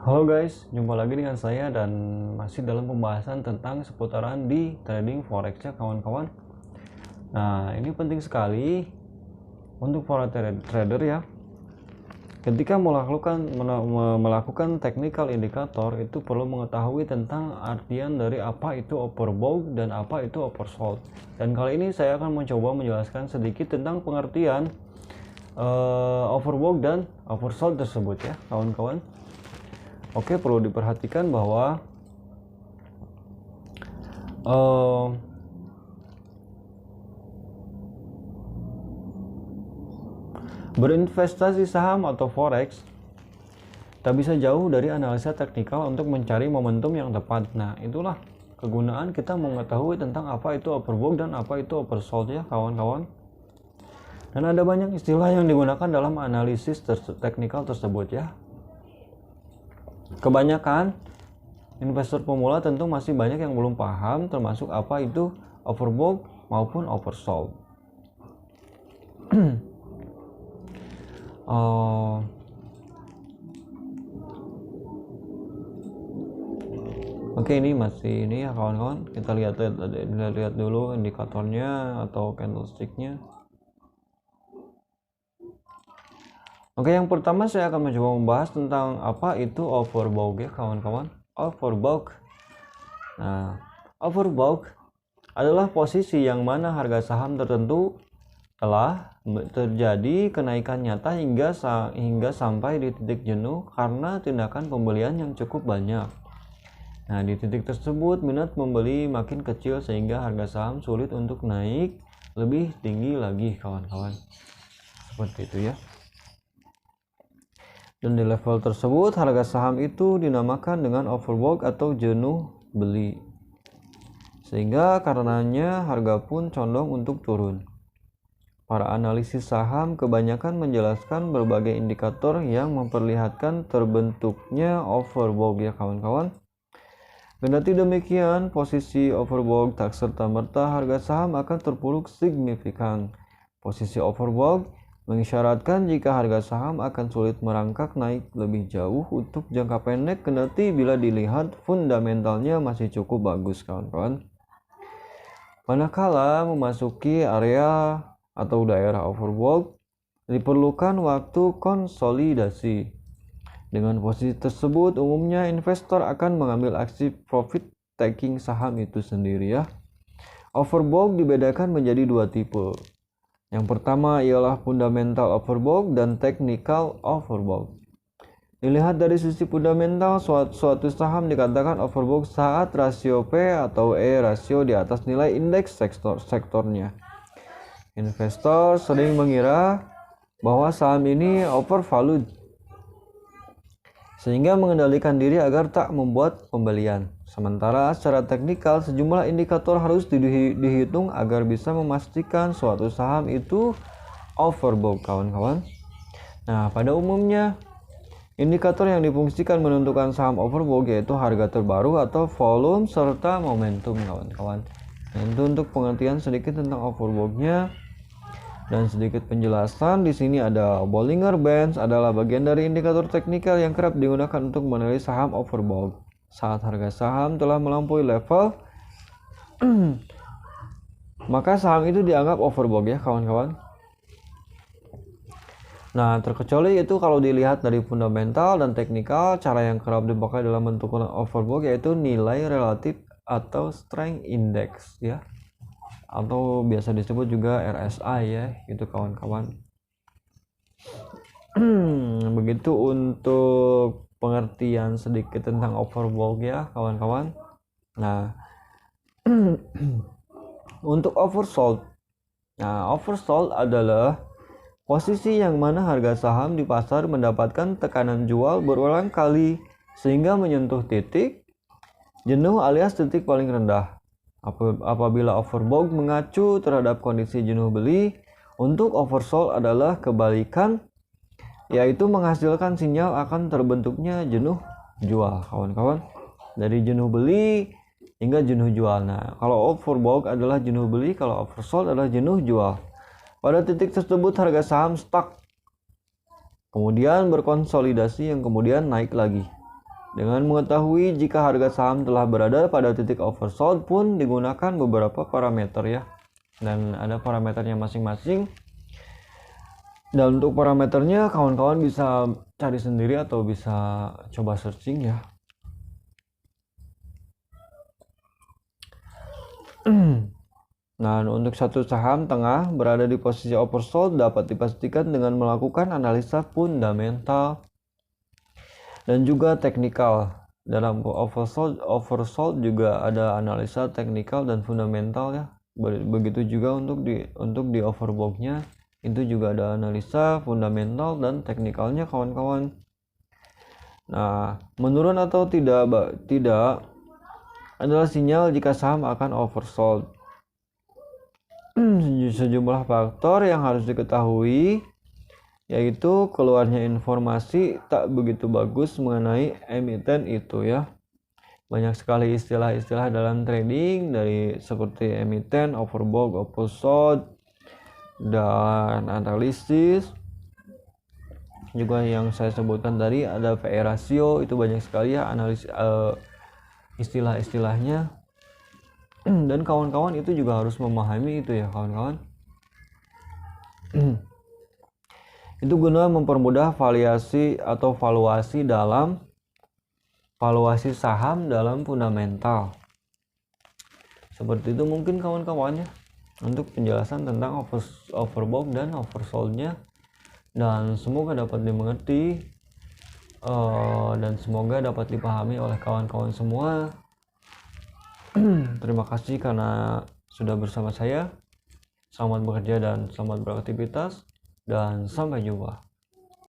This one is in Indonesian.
Halo guys, jumpa lagi dengan saya dan masih dalam pembahasan tentang seputaran di trading forex ya kawan-kawan. Nah, ini penting sekali untuk para trader ya. Ketika melakukan technical indikator itu perlu mengetahui tentang artian dari apa itu overbought dan apa itu oversold. Dan kali ini saya akan mencoba menjelaskan sedikit tentang pengertian overbought dan oversold tersebut ya kawan-kawan. Oke, perlu diperhatikan bahwa berinvestasi saham atau forex tak bisa jauh dari analisa teknikal untuk mencari momentum yang tepat. Nah, itulah kegunaan kita mengetahui tentang apa itu overbought dan apa itu oversold ya kawan-kawan. Dan ada banyak istilah yang digunakan dalam analisis teknikal tersebut ya. Kebanyakan investor pemula tentu masih banyak yang belum paham termasuk apa itu overbought maupun oversold. Oke, ini masih ini ya kawan-kawan. Kita lihat dulu indikatornya atau candlesticknya. Oke, yang pertama saya akan mencoba membahas tentang apa itu overbought ya kawan-kawan. Overbought. Nah, overbought adalah posisi yang mana harga saham tertentu telah terjadi kenaikan nyata hingga sampai di titik jenuh karena tindakan pembelian yang cukup banyak. Nah, di titik tersebut minat membeli makin kecil sehingga harga saham sulit untuk naik lebih tinggi lagi kawan-kawan. Seperti itu ya. Dan di level tersebut harga saham itu dinamakan dengan overbought atau jenuh beli. Sehingga karenanya harga pun condong untuk turun. Para analisis saham kebanyakan menjelaskan berbagai indikator yang memperlihatkan terbentuknya overbought ya kawan-kawan. Kendati demikian, posisi overbought tak serta-merta harga saham akan terpuruk signifikan. Posisi overbought mengisyaratkan jika harga saham akan sulit merangkak naik lebih jauh untuk jangka pendek kendati bila dilihat fundamentalnya masih cukup bagus kawan-kawan. Manakala memasuki area atau daerah overbought, diperlukan waktu konsolidasi. Dengan posisi tersebut, umumnya investor akan mengambil aksi profit taking saham itu sendiri ya. Overbought dibedakan menjadi dua tipe. Yang pertama ialah fundamental overbought dan technical overbought. Dilihat dari sisi fundamental, suatu saham dikatakan overbought saat rasio P atau E rasio di atas nilai indeks sektornya. Investor sering mengira bahwa saham ini overvalued sehingga mengendalikan diri agar tak membuat pembelian. Sementara secara teknikal sejumlah indikator harus dihitung agar bisa memastikan suatu saham itu overbought kawan-kawan. Nah, pada umumnya indikator yang difungsikan menentukan saham overbought yaitu harga terbaru atau volume serta momentum kawan-kawan. Nah, itu untuk pengertian sedikit tentang overbought-nya. Dan sedikit penjelasan, di sini ada Bollinger Bands adalah bagian dari indikator teknikal yang kerap digunakan untuk menilai saham overbought. Saat harga saham telah melampaui level, maka saham itu dianggap overbought ya kawan-kawan. Nah, terkecuali itu kalau dilihat dari fundamental dan teknikal, cara yang kerap dipakai dalam menentukan overbought yaitu nilai relatif atau strength index ya. Atau biasa disebut juga RSI ya, gitu kawan-kawan. Begitu untuk pengertian sedikit tentang overbought ya kawan-kawan. Nah, untuk oversold. Nah, oversold adalah posisi yang mana harga saham di pasar mendapatkan tekanan jual berulang kali sehingga menyentuh titik jenuh alias titik paling rendah. Apabila overbought mengacu terhadap kondisi jenuh beli, untuk oversold adalah kebalikan, yaitu menghasilkan sinyal akan terbentuknya jenuh jual kawan-kawan. Dari jenuh beli hingga jenuh jual. Nah, kalau overbought adalah jenuh beli, kalau oversold adalah jenuh jual. Pada titik tersebut harga saham stuck, kemudian berkonsolidasi yang kemudian naik lagi. Dengan mengetahui jika harga saham telah berada pada titik oversold pun digunakan beberapa parameter ya. Dan ada parameternya masing-masing. Dan untuk parameternya kawan-kawan bisa cari sendiri atau bisa coba searching ya. Nah, untuk satu saham tengah berada di posisi oversold dapat dipastikan dengan melakukan analisa fundamental dan juga teknikal. Dalam oversold juga ada analisa teknikal dan fundamental ya. Begitu juga untuk di overbought-nya itu juga ada analisa fundamental dan teknikalnya kawan-kawan. Nah, menurun atau tidak adalah sinyal jika saham akan oversold. Sejumlah faktor yang harus diketahui yaitu keluarnya informasi tak begitu bagus mengenai emiten itu ya. Banyak sekali istilah-istilah dalam trading dari seperti emiten, overbought, oversold, dan analisis. Juga yang saya sebutkan tadi ada PE ratio, itu banyak sekali ya analisis istilah-istilahnya. Dan kawan-kawan itu juga harus memahami itu ya kawan-kawan. Itu guna mempermudah valuasi saham dalam fundamental. Seperti itu mungkin kawan-kawannya untuk penjelasan tentang overbought dan oversold-nya, dan semoga dapat dimengerti dan semoga dapat dipahami oleh kawan-kawan semua. Terima kasih karena sudah bersama saya. Selamat bekerja dan selamat beraktivitas, dan sampai jumpa.